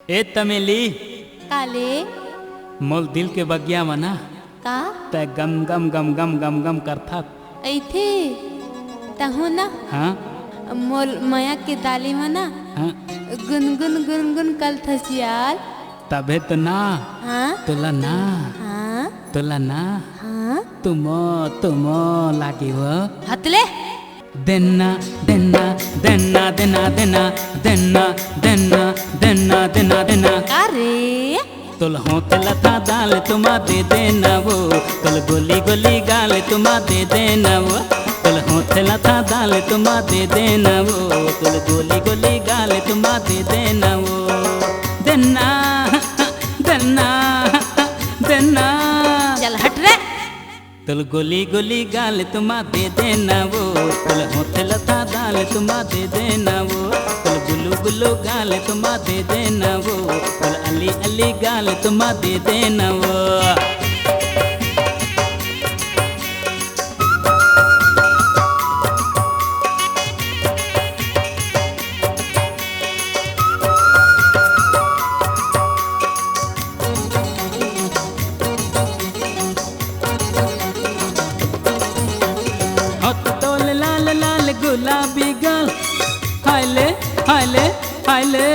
ए तमेली काले मोल दिल के बगिया मना का ते गम गम गम गम गम गम करथा ऐथे तहु ना हाँ मोल माया के दाली मना हाँ गुनगुन गुनगुन कल थसियाल तबे तो ना हाँ तुला हाँ ना हाँ तुमो लागी वो हतले देना देना देना देना देना देना देना देना देना देना अरे तुल होतला था दाल तुमा दे देना वो तुल गोली गोली गाल तुमा दे देना वो तुल होतला था दाल तुमा दे देना वो तुल गोली गोली गाल तुमा दे देना वो देना देना देना चल हट रे तुल गोली गोली गाल तुमा दे देना वो तुल होतला था दाल तुमा दे देना वो तुल गुल्लू गुल्लू गाल तुमा दे देना वो तुल अली अली गाल तुमा दे देना वो गुलाबी गाल हायले हायले हायले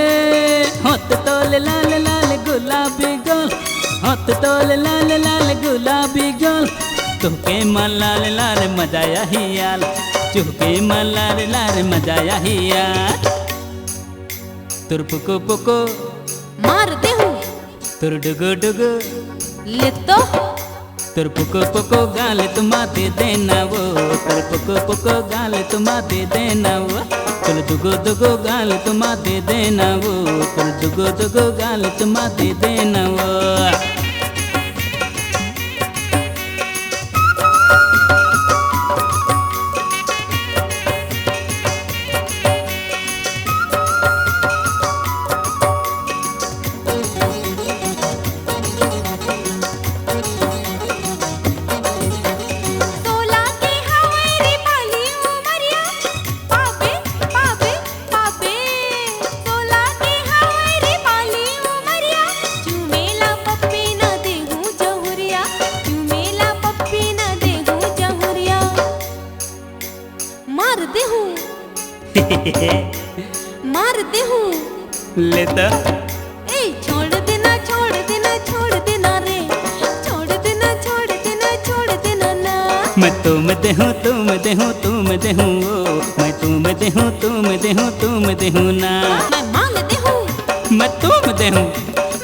होत तोल लाल लाल गुलाबी गाल होत तोल लाल लाल गुलाबी गाल तुके मलाल लाल मजाया ही याल चुके मलाल लाल मजाया ही याल तुर पुको पुको मारते हूँ तुर डुगु डुगु ले तो तुर पुको पुको गाल तुमा दे देना वो तुर पुको पुको गाल तुमा दे देना वो तुल दुगो दुगो गाल तुमा दे देना वो तुल दुगो दुगो गाल तुमा दे देना वो मारते हूँ लेता ए छोड़ देना छोड़ देना छोड़ देना रे छोड़ देना छोड़ देना छोड़ देना ना मैं तुम दे हूँ तुम दे हूँ तुम दे हूँ मैं तुम दे हूँ तुम दे हूँ तुम दे हूँ ना मैं मांगते हूँ मैं तुम दे हूँ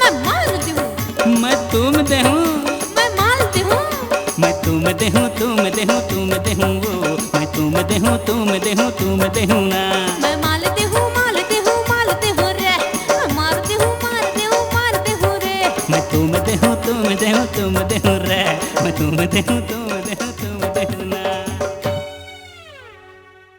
मैं मारती हूँ मैं तुम दे हूँ मैं मारती हूँ मैं तुम दे हूँ तुम दे हूँ तुम दे हूँ मैं तुम दे हूँ तुम दे हूँ तुम दे हूँ ना मैं मालती हूँ मालती हूँ मालती हूँ रे मैं मारती हूँ मारती हूँ मारती हूँ रे मैं तुम दे हूँ तुम दे हूँ तुम दे हूँ रे मैं तुम दे हूँ तुम दे हूँ